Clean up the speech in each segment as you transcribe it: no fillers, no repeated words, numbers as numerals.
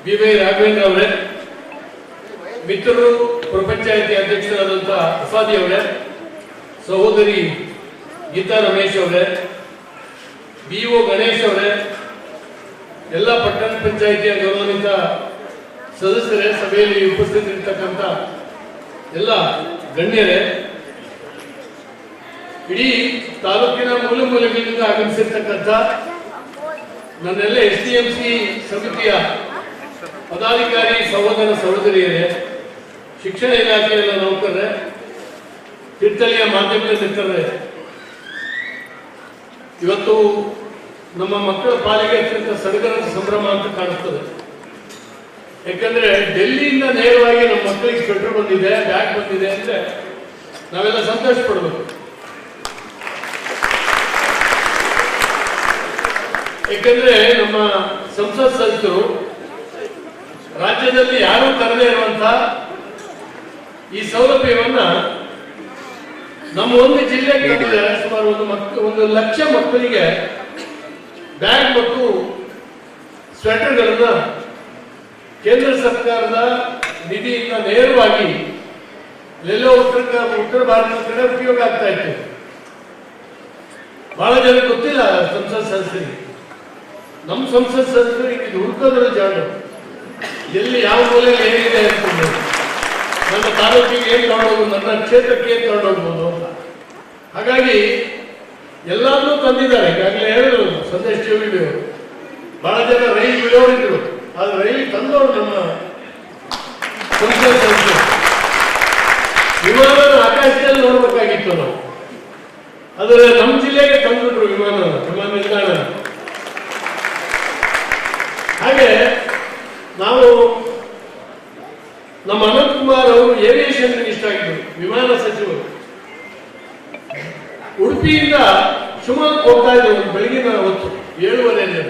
B Y. Raghavendra ಅವರೇ, ಮಿತ್ರರು ಪಂಚಾಯಿತಿ ಅಧ್ಯಕ್ಷರಾದಂಥ ಪ್ರಸಾದಿ ಅವರೇ, ಸಹೋದರಿ ಗೀತಾ ರಮೇಶ್ ಅವರೇ, ಬಿ.ಒ. ಗಣೇಶ್ ಅವರೇ, ಎಲ್ಲ ಪಟ್ಟಣ ಪಂಚಾಯಿತಿಯ ಗೌರವಾನ್ವಿತ ಸದಸ್ಯರೇ, ಸಭೆಯಲ್ಲಿ ಉಪಸ್ಥಿತರಿರ್ತಕ್ಕಂಥ ಎಲ್ಲ ಗಣ್ಯರೇ, ಇಡೀ ತಾಲೂಕಿನ ಮೂಲ ಮೂಲೆಗಳಿಂದ ಆಗಮಿಸಿರ್ತಕ್ಕಂಥ ನನ್ನೆಲ್ಲ SDMC ಸಮಿತಿಯ ಪದಾಧಿಕಾರಿ ಸಹೋದರ ಸಹೋದರಿಯರೇ, ಶಿಕ್ಷಣ ಇಲಾಖೆಯ ನೌಕರರೇ, ತೀರ್ಥಹಳ್ಳಿಯ ಮಾಧ್ಯಮದ ಮಿತ್ರರೇ, ಇವತ್ತು ನಮ್ಮ ಮಕ್ಕಳ ಪಾಲಿಗೆ ಅತ್ಯಂತ ಸಡಗರದ ಸಂಭ್ರಮ ಅಂತ ಕಾಣುತ್ತದೆ. ಯಾಕಂದ್ರೆ ಡೆಲ್ಲಿಯಿಂದ ನೇರವಾಗಿ ನಮ್ಮ ಮಕ್ಕಳಿಗೆ ಸ್ವೆಟರ್ ಬಂದಿದೆ, ಬ್ಯಾಗ್ ಬಂದಿದೆ ಅಂದ್ರೆ ನಾವೆಲ್ಲ ಸಂತೋಷ ಪಡಬೇಕು. ಯಾಕಂದ್ರೆ ನಮ್ಮ ಸಂಸತ್ ಸದಸ್ಯರು ರಾಜ್ಯದಲ್ಲಿ ಯಾರೂ ತರದೇ ಇರುವಂತ ಈ ಸೌಲಭ್ಯವನ್ನ ನಮ್ಮ ಒಂದು ಜಿಲ್ಲೆಗೆ ತಂದಿದ್ದಾರೆ. ಸುಮಾರು 1 ಲಕ್ಷ ಮಕ್ಕಳಿಗೆ ಬ್ಯಾಗ್ ಮತ್ತು ಸ್ವೆಟರ್ಗಳನ್ನ ಕೇಂದ್ರ ಸರ್ಕಾರದ ನಿಧಿಯಿಂದ ನೇರವಾಗಿ ಎಲ್ಲೋ ಉತ್ತರ ಭಾರತದ ಕಡೆ ಉಪಯೋಗ ಆಗ್ತಾ ಇತ್ತು. ಬಹಳ ಜನ ಗೊತ್ತಿಲ್ಲ ಸಂಸತ್ ಸದಸ್ಯರಿಗೆ. ನಮ್ಮ ಸಂಸತ್ ಸದಸ್ಯರಿಗೆ ಇದು ಹುಡುಕೋದ್ರ ಜಾಡು, ಎಲ್ಲಿ ಯಾವ ಮೂಲೆಯಲ್ಲಿ ಏನಿದೆ ಅನ್ಕೊಂಡು ನನ್ನ ತಾಲೂಕಿಗೆ ಏನ್ ತಗೊಂಡೋಗ್ಬೋದು, ನನ್ನ ಕ್ಷೇತ್ರಕ್ಕೆ ಏನ್ ತಗೊಂಡೋಗ್ಬೋದು ಅಂತ. ಹಾಗಾಗಿ ಎಲ್ಲಾದ್ರೂ ತಂದಿದ್ದಾರೆ. ಈಗಾಗಲೇ ಹೇಳಿದ್ರು ಸಂದೇಶ್ ಟಿವಿ ಬಹಳ ಜನ ರೈಲು ಬಿಡೋರಿದ್ರು, ಆದ್ರೆ ರೈಲು ತಂದವರು ನಮ್ಮ ಸಂಸತ್ ಸದಸ್ಯರು. ವಿಮಾನದ ಆಕಾಶದಲ್ಲಿ ನೋಡ್ಬೇಕಾಗಿತ್ತು ನಾವು, ಆದರೆ ನಮ್ಮ ಜಿಲ್ಲೆಗೆ ತಂದ್ಬಿಟ್ರು ವಿಮಾನ ನಿಲ್ದಾಣ. ಹಾಗೆ ನಾವು ನಮ್ಮ ಅನಂತ್ ಕುಮಾರ್ ಅವರು ಏವಿಯೇಷನ್ ಮಿನಿಸ್ಟರ್ ಆಗಿದ್ರು, ವಿಮಾನ ಸಚಿವರು. ಉಡುಪಿಯಿಂದ ಶಿವಮೊಗ್ಗಕ್ಕೆ ಹೋಗ್ತಾ ಇದ್ರು ಬೆಳಗಿನ ಹೊತ್ತು 7:30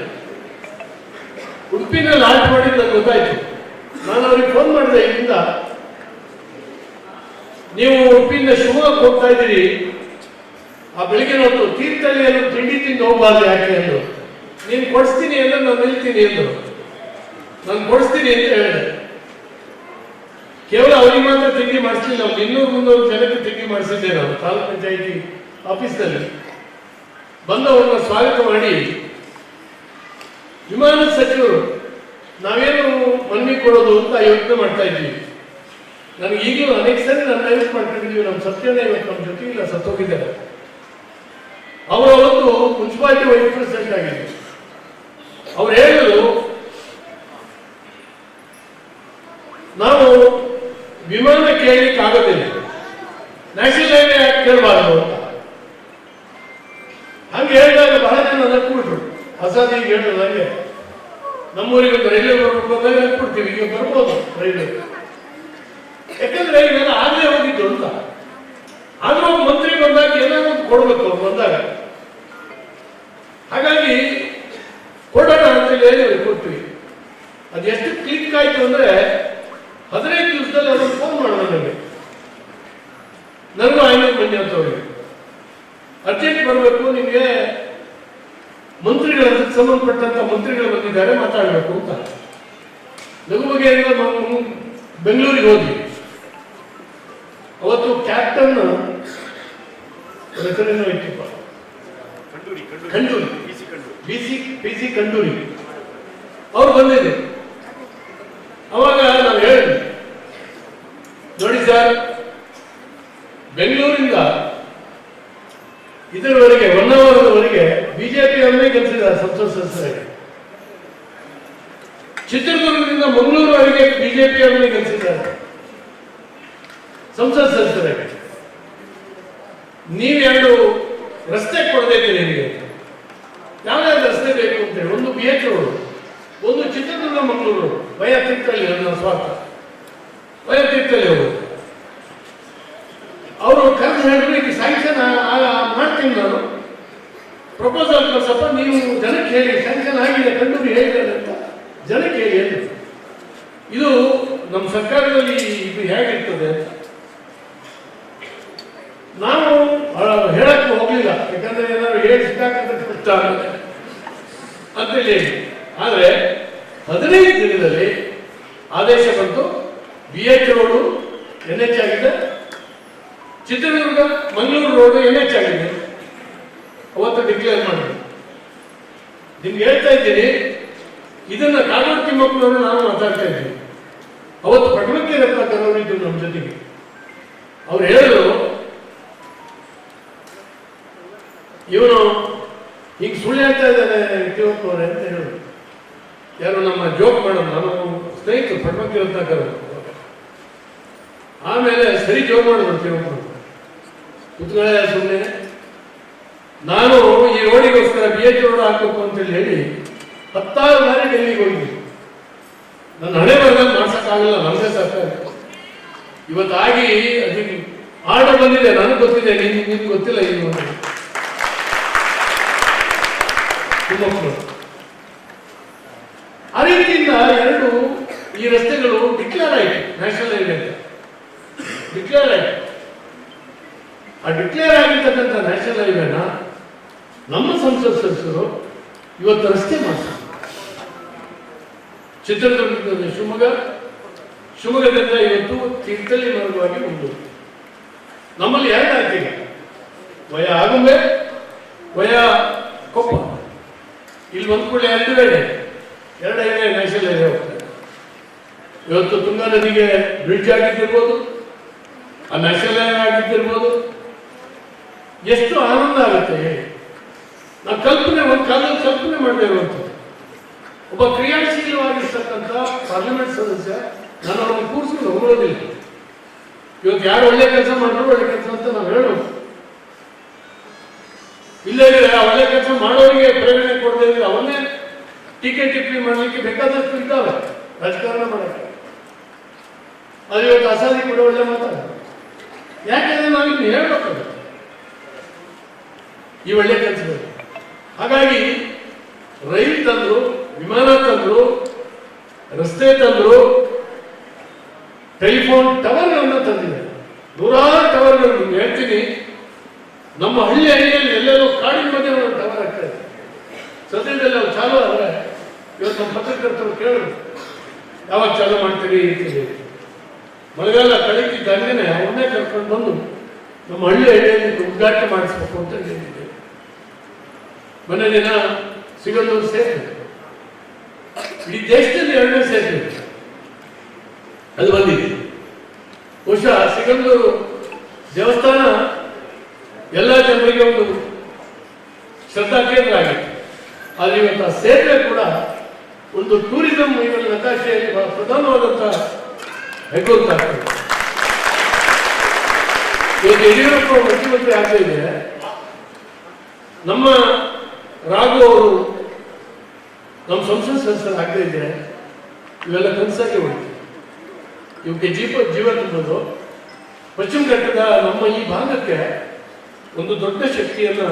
ಉಡುಪಿನ ಲಾಂಚ್ ಮಾಡಿದ್ದು ನನಗೆ ಗೊತ್ತಾಯ್ತು. ನಾನು ಅವ್ರಿಗೆ ಫೋನ್ ಮಾಡಿದೆ, ಇಲ್ಲಿಂದ ನೀವು ಉಡುಪಿಯಿಂದ ಶಿವಮೊಗ್ಗಕ್ಕೆ ಹೋಗ್ತಾ ಇದ್ದೀರಿ, ಆ ಬೆಳಗಿನ ಹೊತ್ತು ತೀರ್ಥಹಳ್ಳಿಯನ್ನು ತಿಂಡಿ ತಿಂದು ಹೋಗ್ಬಾರ್ದು ಯಾಕೆ ಅಂದ್ರು. ನೀನು ಕೊಡಿಸ್ತೀನಿ ಅಂದ್ರೆ ನಾನು ನಿಲ್ತೀನಿ ಅಂದ್ರು. ನಾನು ಕೊಡಿಸ್ತೀನಿ ಅಂತ ಹೇಳಿದೆ. ಕೇವಲ ಅವ್ರಿಗೆ ಮಾತ್ರ ತಿಂಡಿ ಮಾಡಿಸ್ಲಿಲ್ಲ, ಅವ್ರು 200-300 ಜನಕ್ಕೆ ತಿಂಡಿ ಮಾಡಿಸಿದ್ದೆ ನಾವು ತಾಲೂಕ್ ಪಂಚಾಯಿತಿ ಆಫೀಸ್ನಲ್ಲಿ. ಬಂದವರನ್ನ ಸ್ವಾಗತ ಮಾಡಿ ವಿಮಾನದ ಸಚಿವರು ನಾವೇನು ಮನವಿ ಕೊಡೋದು ಅಂತ ಯೋಚನೆ ಮಾಡ್ತಾ ಇದ್ವಿ. ನನಗೆ ಈಗಲೂ ಅನೇಕ ಸರಿ ನಾನು ದಯವಿಟ್ಟು ಮಾಡ್ಕೊಂಡಿದ್ವಿ. ನಮ್ಮ ಸತ್ಯನೇ ಇವತ್ತು ನಮ್ಮ ಜೊತೆ ಇಲ್ಲ, ಸತ್ತೋಗಿದ್ದಾರೆ. ಅವರು ಅವತ್ತು ಮುನ್ಸಿಪಾಲಿಟಿ ವೈಸ್ ಪ್ರೆಸಿಡೆಂಟ್ ಆಗಿದ್ರು. ಅವ್ರು ಹೇಳಲು ನಾವು ವಿಮಾನ ಕೇಳಲಿಕ್ಕೆ ಆಗೋದಿಲ್ಲ, ನ್ಯಾಷನಲ್ ಹೈವೇ ಯಾಕೆ ಕೇಳಬಾರದು ಅಂತ. ಹಂಗೆ ಹೇಳಿದಾಗ ಬಹಳ ಜನ ನಕ್ಬಿಟ್ರು. ಆಜಾದಿ ಹೇಳಿದಂಗೆ ನಮ್ಮೂರಿಗೆ ಒಂದು ರೈಲ್ವೆ ಬರ್ಬೇಕು ನಕ್ಬಿಡ್ತೀವಿ, ಈಗ ಬರ್ಬೋದು ರೈಲ್ವೆ, ಯಾಕಂದ್ರೆ ಇವೆಲ್ಲ ಆಗಲೇ ಹೋಗಿದ್ದು ಅಂತ. ಆದ್ರೂ ಮಂತ್ರಿ ಬಂದಾಗ ಏನಾದ್ರು ಕೊಡ್ಬೇಕು ಅವ್ರು ಬಂದಾಗ. ಹಾಗಾಗಿ ಕೊಡೋಣ ಅಂತ ಹೇಳಿ ಕೊಡ್ತೀವಿ. ಅದು ಎಷ್ಟು ಕ್ಲಿಕ್ ಆಯ್ತು ಅಂದ್ರೆ 15 ದಿವಸದಲ್ಲಿ ಅವ್ರಿಗೆ ಫೋನ್ ಮಾಡೋಣ. ನನಗೂ ಆಯ್ತು ಬನ್ನಿ ಅಂತ ಅವ್ರಿಗೆ ಅರ್ಜೆಂಟ್ ಬರಬೇಕು, ನಿಮಗೆ ಮಂತ್ರಿಗಳ ಸಂಬಂಧಪಟ್ಟಂತ ಮಂತ್ರಿಗಳು ಬಂದಿದ್ದಾರೆ ಮಾತಾಡಬೇಕು ಅಂತ. ಲಘು ಬಗೆಯಿಂದ ಬೆಂಗಳೂರಿಗೆ ಹೋದ್ವಿ. ಅವತ್ತು ಕ್ಯಾಪ್ಟನ್ ಹೆಸರೇನೋ ಇತ್ತಪ್ಪ, ಖಂಡೂರಿ, PC ಖಂಡೂರಿ ಅವ್ರು ಬಂದಿದ್ರು. ಅವಾಗ ನಾವು ಹೇಳಿದ್ವಿ, ನೋಡಿ ಸರ್, ಬೆಂಗಳೂರಿಂದ ಇದರವರೆಗೆ 1 ಅವರ್ವರೆಗೆ ಬಿಜೆಪಿಯವನ್ನೇ ಗೆಲ್ಲಿಸಿದ್ದಾರೆ ಸಂಸತ್ ಸದಸ್ಯರಾಗಿ. ಚಿತ್ರದುರ್ಗದಿಂದ ಮಂಗಳೂರುವರೆಗೆ ಬಿಜೆಪಿಯವನ್ನೇ ಗೆಲ್ಲಿಸಿದ್ದಾರೆ ಸಂಸತ್ ಸದಸ್ಯರಾಗಿ. ನೀವೆರಡು ರಸ್ತೆ ಕೊಡದೇ ಇದ್ದೀರಿ ನಿಮಗೆ. ಯಾವ್ಯಾವ ರಸ್ತೆ ಬೇಕು ಅಂತೇಳಿ, ಒಂದು BH ರೋಡ್, ಒಂದು ಚಿತ್ರದುರ್ಗ ಮಂಗಳೂರು ವಯ ತೀರ್ಥಹಳ್ಳಿ, ನನ್ನ ಸ್ವಾರ್ಥ ವಯ ತೀರ್ಥಹಳ್ಳಿ ಅವರು. ಅವರು ಕರೆದು ಹೇಳಿದ್ರು, ಈಗ ಸ್ಯಾಂಕ್ಷನ್ ಮಾಡ್ತೀನಿ ನಾನು, ಪ್ರಪೋಸಲ್ ಕಳ್ಸಪ್ಪ, ನೀವು ಜನಕ್ಕೆ ಹೇಳಿ ಸ್ಯಾಂಕ್ಷನ್ ಆಗಿದೆ ಖಂಡೂರಿ ಹೇಳಿದ್ದಾರೆ ಅಂತ ಜನಕ್ಕೆ ಹೇಳಿ ಅಂತ. ಇದು ನಮ್ಮ ಸರ್ಕಾರದಲ್ಲಿ ಇದು ಹೇಗಿರ್ತದೆ ನಾವು ಹೇಳಕ್ಕೆ ಹೋಗ್ಲಿಲ್ಲ, ಯಾಕಂದ್ರೆ ಏನಾದ್ರು ಹೇಳಿ ಸಿಕ್ಕಾಕಂತ ಕಷ್ಟ ಅಂತ ಹೇಳಿ. ಆದ್ರೆ 15 ದಿನದಲ್ಲಿ ಆದೇಶ ಬಂತು. BH ರೋಡು NH ಆಗಿದೆ, ಚಿತ್ರದುರ್ಗ ಮಂಗಳೂರು ರೋಡು NH ಆಗಿದೆ. ಅವತ್ತು ಡಿಕ್ಲೇರ್ ಮಾಡಿದ್ರು. ನಿಮ್ಗೆ ಹೇಳ್ತಾ ಇದ್ದೀನಿ, ಇದನ್ನ ಕಾಗೋಡು ತಿಮ್ಮಪ್ಪನವರು ನಾನು ಮಾತಾಡ್ತಾ ಇದ್ದೀನಿ. ಅವತ್ತು ಪಟ್ಟಣಕ್ಕೆ ರತ್ನಾಕರ್ ಇದ್ರು ನಮ್ಮ ಜೊತೆಗೆ. ಅವ್ರು ಹೇಳಿದ್ರು, ಇವನು ಹಿಂಗೆ ಸುಳ್ಳು ಹೇಳ್ತಾ ಇದ್ದಾನೆ ತಿಮ್ಮಪ್ಪನವ್ರೆ ಅಂತ ಹೇಳಿದ್ರು. ಯಾರು ನಮ್ಮ ಜೋಕ್ ಮಾಡೋದು, ನಾನು ಸ್ನೇಹಿತರು ಪಟ್ಟಣಕ್ಕೆ ರತ್ನಾಕರ್. ಆಮೇಲೆ ಸರಿ ಜೋಕ್ ಮಾಡಿದ್ರು ತಿಮ್ಮಪ್ಪನವರು, ಕುತ್ಕೊಳ್ಳೆ ಸುಮ್ಮನೆ, ನಾನು ಈ ರೋಡಿಗೋಸ್ಕರ BH ರೋಡ್ ಹಾಕಬೇಕು ಅಂತೇಳಿ ಹೇಳಿ 10 ಬಾರಿ ಡೆಲ್ಲಿಗೆ ಹೋಗಿದ್ದೀನಿ. ನನ್ನ ಹಣೆ ಬರದಲ್ಲಿ ಮಾಡ್ಸಕ್ಕಾಗಲ್ಲ, ನಮಗೆ ಸಾಕಾಗ. ಇವತ್ತಾಗಿ ಅದಕ್ಕೆ ಆರ್ಡರ್ ಬಂದಿದೆ, ನನಗೆ ಗೊತ್ತಿದೆ, ನಿಮ್ಗೆ ಗೊತ್ತಿಲ್ಲ. ಇನ್ನು ಆ ರೀತಿಯಿಂದ ಎರಡು ಈ ರಸ್ತೆಗಳು ಡಿಕ್ಲೇರ್ ಆಯಿತು, ನ್ಯಾಷನಲ್ ಹೈವೇ ಅಂತ ಡಿಕ್ಲೇರ್ ಆಯಿತು. ಆ ಡಿಕ್ಲೇರ್ ಆಗಿರ್ತಕ್ಕಂಥ ನ್ಯಾಷನಲ್ ಹೈವೇನ ನಮ್ಮ ಸಂಸತ್ ಸದಸ್ಯರು ಇವತ್ತು ರಸ್ತೆ ಮಾಡ್ತಾರೆ. ಚಿತ್ರದುರ್ಗದಿಂದ ಶಿವಮೊಗ್ಗದಿಂದ ಇವತ್ತು ತೀರ್ಥಹಳ್ಳಿ ಮಾರ್ಗವಾಗಿ ಮುಂದುವರಿದು ನಮ್ಮಲ್ಲಿ 2 ಆಗ್ತಿದೆ, ವಯ ಆಗುಂಬೆ, ವಯ ಕೊಪ್ಪ. ಇಲ್ಲಿ ಒಂದು ಕೂಡ 2 ಹೈವೇ ನ್ಯಾಷನಲ್ ಹೈವೇ ಹೋಗ್ತದೆ. ಇವತ್ತು ತುಂಗಾ ನದಿಗೆ ಬ್ರಿಡ್ಜ್ ಆಗಿದ್ದಿರ್ಬೋದು, ಆ ನ್ಯಾಷನಲ್ ಹೈವೇ ಆಗಿದ್ದಿರ್ಬೋದು. ಎಷ್ಟು ಆನಂದ ಆಗುತ್ತೆ ಹೇಳಿ. ನಾವು ಒಂದು ಕಾಲದಲ್ಲಿ ಕಲ್ಪನೆ ಮಾಡದೇ ಇರುವಂಥದ್ದು. ಒಬ್ಬ ಕ್ರಿಯಾಶೀಲವಾಗಿರ್ತಕ್ಕಂಥ ಪಾರ್ಲಿಮೆಂಟ್ ಸದಸ್ಯ, ನಾನು ಅವ್ರನ್ನ ಕೂರಿಸ್ಕೊಂಡು ಹೋಗೋದಿಲ್ಲ. ಇವತ್ತು ಯಾರು ಒಳ್ಳೆ ಕೆಲಸ ಮಾಡಿದ್ರು ಒಳ್ಳೆ ಕೆಲಸ ಅಂತ ನಾವು ಹೇಳೋದು. ಇಲ್ಲೇ ಒಳ್ಳೆ ಕೆಲಸ ಮಾಡೋರಿಗೆ ಪ್ರೇರಣೆ ಕೊಡದೇ ಇದ್ರೆ ಅವನ್ನೇ ಟೀಕೆ ಟಿಪ್ಪಣಿ ಮಾಡಲಿಕ್ಕೆ ಬೇಕಾದಷ್ಟು ಇದ್ದಾವೆ ರಾಜಕಾರಣ ಮಾಡೋಕ್ಕೆ. ಅದು ಇವತ್ತು ಅಸಾದಿ ಕೂಡ ಒಳ್ಳೆ ಮಾತಾಡ. ಯಾಕೆಂದ್ರೆ ನಾವಿನ್ನು ಹೇಳ್ಬೇಕಾಗುತ್ತೆ ಈ ಒಳ್ಳೆ ಕೆಲಸಗಳು. ಹಾಗಾಗಿ ರೈಲು ತಂದ್ರು, ವಿಮಾನ ತಂದ್ರು, ರಸ್ತೆ ತಂದ್ರು, ಟೆಲಿಫೋನ್ ಟವರ್ಗಳನ್ನು ತಂದಿದ್ದಾರೆ. 100 ಟವರ್ಗಳು. ನಿಮ್ಗೆ ಹೇಳ್ತೀನಿ, ನಮ್ಮ ಹಳ್ಳಿಯಲ್ಲಿ ಎಲ್ಲೆಲ್ಲೋ ಕಾಡಿನ ಮಧ್ಯೆ ಒಂದು ಟವರ್ ಆಗ್ತದೆ. ಸದ್ಯದಲ್ಲಿ ಅವ್ರು ಚಾಲು ಆದರೆ ಇವತ್ತು ನಮ್ಮ ಪತ್ರಕರ್ತರು ಕೇಳಿದ್ರು, ಯಾವಾಗ ಚಾಲು ಮಾಡ್ತೀರಿ ಅಂತೀವಿ. ಮಳೆಗಾಲ ಕಳೀತಿದ್ದಂಗೆ ಅವನ್ನೇ ಕರ್ಕೊಂಡು ಬಂದು ನಮ್ಮ ಹಳ್ಳಿಯಲ್ಲಿ ಉದ್ಘಾಟನೆ ಮಾಡಿಸ್ಬೇಕು ಅಂತ ಹೇಳಿದ್ದೆ. ಮೊನ್ನೆ ದಿನ ಸಿಗಂದೂರು ಸೇತುವೆ, ಇಡೀ ದೇಶದಲ್ಲಿ 2ನೇ ಸೇತುವೆ ಅದು ಬಂದಿದೆ. ಬಹುಶಃ ಸಿಗಂದೂರು ದೇವಸ್ಥಾನ ಎಲ್ಲ ಜನರಿಗೆ ಒಂದು ಶ್ರದ್ಧಾ ಕೇಂದ್ರ ಆಗಿತ್ತು. ಆದರೆ ಇವತ್ತು ಆ ಸೇತುವೆ ಕೂಡ ಒಂದು ಟೂರಿಸಂ ಇದರ ನಕಾಶೆಯಲ್ಲಿ ಬಹಳ ಪ್ರಧಾನವಾದಂತಹ ಹೆಗ್ಗುರುತಾಗ್ತದೆ. ಇವತ್ತು ಯಡಿಯೂರಪ್ಪ ಮುಖ್ಯಮಂತ್ರಿ ಆಗ್ತಾ ಇದೆ. ನಮ್ಮ ರಾಘು ಅವರು ನಮ್ಮ ಸಂಸತ್ ಸದಸ್ಯರು ಆಗ್ತಾ ಇದ್ರೆ ಇವೆಲ್ಲ ಕನಸಾಗಿ ಹೋಗ್ತದೆ. ಇವಕ್ಕೆ ಜೀವ ತುಂಬೋದು. ಪಶ್ಚಿಮ ಘಟ್ಟದ ನಮ್ಮ ಈ ಭಾಗಕ್ಕೆ ಒಂದು ದೊಡ್ಡ ಶಕ್ತಿಯನ್ನ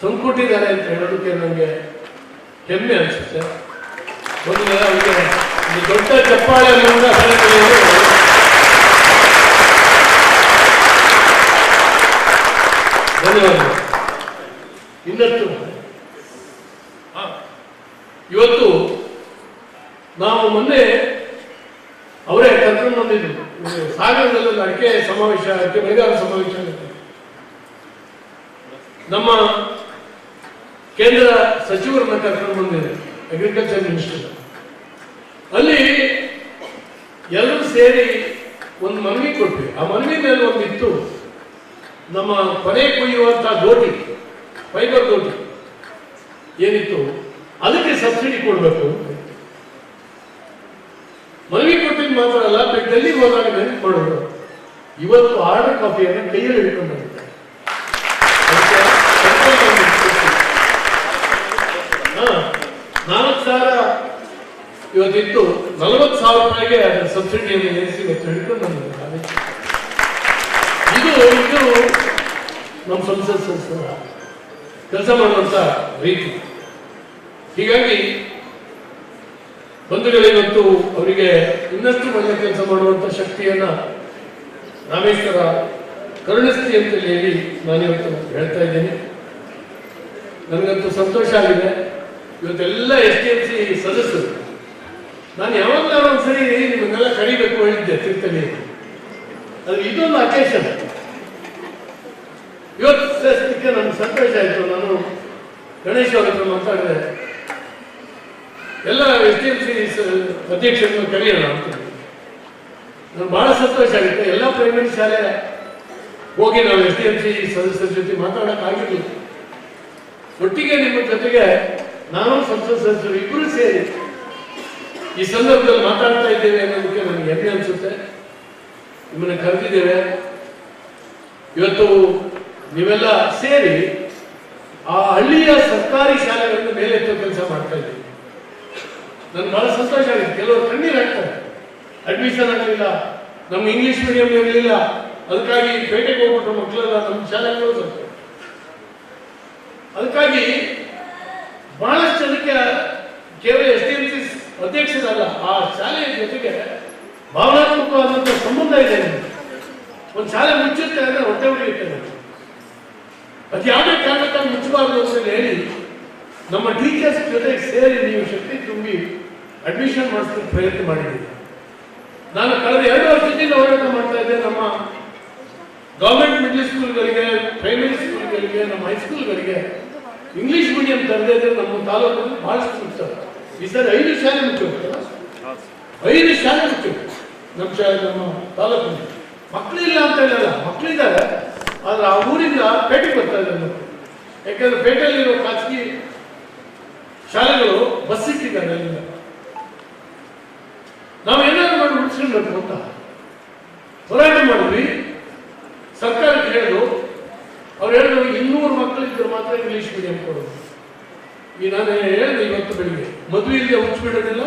ತಂದುಕೊಟ್ಟಿದ್ದಾರೆ ಅಂತ ಹೇಳೋದಕ್ಕೆ ನನಗೆ ಹೆಮ್ಮೆ ಅನಿಸುತ್ತೆ. ಒಂದು ಅವರಿಗೆ ಒಂದು ದೊಡ್ಡ ಚಪ್ಪಾಳೆ ಧನ್ಯವಾದ. ಇನ್ನಷ್ಟು ಇವತ್ತು ನಾವು ಮೊನ್ನೆ ಅವರೇ ಕರ್ಕೊಂಡು ಬಂದಿದ್ರು ಸಾಗರದಲ್ಲಿ ಒಂದು ಅಡಿಕೆ ಸಮಾವೇಶ, ಅಡಿಕೆ ಬೆಳೆಗಾರರ ಸಮಾವೇಶ. ನಮ್ಮ ಕೇಂದ್ರ ಸಚಿವರನ್ನ ಕರ್ಕೊಂಡು ಬಂದಿದ್ದಾರೆ, ಅಗ್ರಿಕಲ್ಚರ್ ಮಿನಿಸ್ಟರ್. ಅಲ್ಲಿ ಎಲ್ಲರೂ ಸೇರಿ ಒಂದು ಮನವಿ ಕೊಟ್ವಿ. ಆ ಮನವಿ ಮೇಲೆ ಒಂದಿತ್ತು, ನಮ್ಮ ಕೊನೆ ಕೊಯ್ಯುವಂತಹ ದೋಟಿ, ಫೈಬರ್ ದೋಟಿ ಏನಿತ್ತು ಅದಕ್ಕೆ ಸಬ್ಸಿಡಿ ಕೊಡಬೇಕು. ಮನವಿ ಕೊಟ್ಟಿದ್ದು ಮಾತ್ರ ಅಲ್ಲ, ಡೆಲ್ಲಿಗೆ ಹೋದಾಗ ನೆನಪು ಮಾಡೋದು. ಇವತ್ತು ಆರ್ಡರ್ ಕಾಪಿಯನ್ನು ಕೈಯಲ್ಲಿ ಹಿಡ್ಕೊಂಡು ಬಂದಿದ್ದಾರೆ. 4,000 ಇವತ್ತಿತ್ತು, 40,000 ರೂಪಾಯಿಗೆ ಅದರ ಸಬ್ಸಿಡಿಯನ್ನು ಏರಿಸಿ ಇವತ್ತು ಹಿಡ್ಕೊಂಡು ಬಂದಿದ್ದಾರೆ. ಇದು ನಮ್ಮ ಸಂಸತ್ ಸದಸ್ಯರ ಕೆಲಸ ಮಾಡುವಂತ ರೀತಿ. ಹೀಗಾಗಿ ಬಂಧುಗಳು, ಇವತ್ತು ಅವರಿಗೆ ಇನ್ನಷ್ಟು ಒಳ್ಳೆ ಕೆಲಸ ಮಾಡುವಂತ ಶಕ್ತಿಯನ್ನ ರಾಮೇಶ್ವರ ಕರುಣಿಸ್ತಿ ಅಂತ ಹೇಳಿ ನಾನಿವತ್ತು ಹೇಳ್ತಾ ಇದ್ದೇನೆ. ನನಗಂತೂ ಸಂತೋಷ ಆಗಿದೆ. ಇವತ್ತೆಲ್ಲ SDMC ಸದಸ್ಯರು. ನಾನು ಯಾವಾಗಲಾದ್ರೂ ಒಂದ್ಸರಿ ನಿಮ್ಮನ್ನೆಲ್ಲ ಕರಿಬೇಕು ಹೇಳಿದ್ದೆ ತಿರುಪತಿ. ಅದು ಇದೊಂದು ಅಕೇಶನ್. ಇವತ್ತು ಸೇರಿಸಲಿಕ್ಕೆ ನಮ್ಗೆ ಸಂತೋಷ ಆಯಿತು. ನಾನು ಗಣೇಶ್ ಅವ್ರ ಹತ್ರ ಮಾತಾಡಿದೆ, ಎಲ್ಲ SDMC ಅಧ್ಯಕ್ಷರನ್ನು ಕರೆಯೋಣ ಅಂತ. ನಾನು ಬಹಳ ಸಂತೋಷ ಆಗುತ್ತೆ. ಎಲ್ಲ ಪ್ರೈಮರಿ ಶಾಲೆ ಹೋಗಿ ನಾವು SDMC ಸದಸ್ಯರ ಜೊತೆ ಮಾತಾಡೋಕ್ಕಾಗಿರ್ಲಿಲ್ಲ. ಒಟ್ಟಿಗೆ ನಿಮ್ಮ ಜೊತೆಗೆ ನಾನು ಸಂಸತ್ ಸದಸ್ಯರು ಇಬ್ಬರು ಸೇರಿ ಈ ಸಂದರ್ಭದಲ್ಲಿ ಮಾತಾಡ್ತಾ ಇದ್ದೇವೆ ಅನ್ನೋದಕ್ಕೆ ನನಗೆ ಹೆಮ್ಮೆ ಅನಿಸುತ್ತೆ. ನಿಮ್ಮನ್ನು ಕರೆದಿದ್ದೇವೆ. ಇವತ್ತು ನೀವೆಲ್ಲ ಸೇರಿ ಆ ಹಳ್ಳಿಯ ಸರ್ಕಾರಿ ಶಾಲೆಗಳನ್ನು ಮೇಲೆತ್ತುವ ಕೆಲಸ ಮಾಡ್ತಾ ಇದ್ದೀವಿ. ನನ್ಗೆ ಬಹಳ ಸಂತೋಷ ಆಗಿದೆ. ಕೆಲವರು ಕಣ್ಣೀರು ಹಾಕ್ತಾರೆ, ಅಡ್ಮಿಷನ್ ಆಗಲಿಲ್ಲ, ನಮ್ಮ ಇಂಗ್ಲಿಷ್ ಮೀಡಿಯಂ ಇರಲಿಲ್ಲ, ಅದಕ್ಕಾಗಿ ಪೇಟೆಗೆ ಹೋಗ್ಬಿಟ್ರು ಮಕ್ಕಳೆಲ್ಲ ನಮ್ಮ ಶಾಲೆಗಳು ಸ್ವಲ್ಪ. ಅದಕ್ಕಾಗಿ ಬಹಳಷ್ಟು ಜನಕ್ಕೆ ಕೇವಲ SDMC ಅಧ್ಯಕ್ಷರಲ್ಲ, ಆ ಶಾಲೆಯ ಜೊತೆಗೆ ಭಾವನಾತ್ಮಕವಾದಂಥ ಸಂಬಂಧ ಇದೆ. ಒಂದು ಶಾಲೆ ಮುಚ್ಚುತ್ತೆ ಅಂದರೆ ಹೊಟ್ಟೆ ಉಳಿಯುತ್ತೆ. ಅದು ಯಾವುದೇ ಕಾರಣಕ್ಕಾಗಿ ಮುಚ್ಚಬಾರ್ದು ಅಂತ ಹೇಳಿ ನಮ್ಮ ಟೀಚರ್ಸ್ ಜೊತೆಗೆ ಸೇರಿ ನೀವು ಶಕ್ತಿ ತುಂಬಿ ಅಡ್ಮಿಷನ್ ಮಾಡಿಸಲಿಕ್ಕೆ ಪ್ರಯತ್ನ ಮಾಡಿದ್ದೀವಿ. ನಾನು ಕಳೆದ 2 ವರ್ಷದಿಂದ ಹೋರಾಟ ಮಾಡ್ತಾ ಇದ್ದೆ. ನಮ್ಮ ಗವರ್ಮೆಂಟ್ ಮಿಡ್ಲ್ ಸ್ಕೂಲ್ಗಳಿಗೆ, ಪ್ರೈಮರಿ ಸ್ಕೂಲ್ಗಳಿಗೆ, ನಮ್ಮ ಹೈಸ್ಕೂಲ್ಗಳಿಗೆ ಇಂಗ್ಲಿಷ್ ಮೀಡಿಯಂ ತರದೇ ಇದ್ರೆ ನಮ್ಮ ತಾಲೂಕಲ್ಲಿ ಬಹಳಷ್ಟು ಮುಖ್ಯ. ಈ ಸರಿ 5 ಶಾಲೆ ಮುಖ್ಯ, 5 ಶಾಲೆ ಮುಖ್ಯ ನಮ್ಮ ತಾಲೂಕಲ್ಲಿ. ಮಕ್ಕಳಿಲ್ಲ ಅಂತ ಹೇಳಲ್ಲ, ಮಕ್ಕಳಿದ್ದಾರೆ. ಆದ್ರೆ ಆ ಊರಿಂದ ಪೇಟೆಗೆ ಬರ್ತಾ ಇದ್ದಾರೆ. ಯಾಕಂದ್ರೆ ಪೇಟೆಯಲ್ಲಿರೋ ಖಾಸಗಿ ಶಾಲೆಗಳು ಬಸ್ ಇಟ್ಟಿದ್ದಾರೆ. ಅಲ್ಲಿಂದ ನಾವೇನಾದ್ರು ಮಾಡಿ ಉಳಿಸ್ಕೊಳ್ಬೇಕು ಅಂತ ಹೋರಾಟ ಮಾಡಿದ್ವಿ. ಸರ್ಕಾರಕ್ಕೆ ಹೇಳಿದ್ರು, ಅವ್ರು ಹೇಳಿದ್ರು 200 ಮಕ್ಕಳಿದ್ರು ಮಾತ್ರ ಇಂಗ್ಲಿಷ್ ಮೀಡಿಯಂ ಕೊಡೋದು. ಈ ನಾನು ಹೇಳಿದೆ ಇವತ್ತು ಬೆಳಿಗ್ಗೆ, ಮದುವೆ ಇಲ್ಲದೆ ಹುಚ್ಚಿಬಿಡೋದಿಲ್ಲ,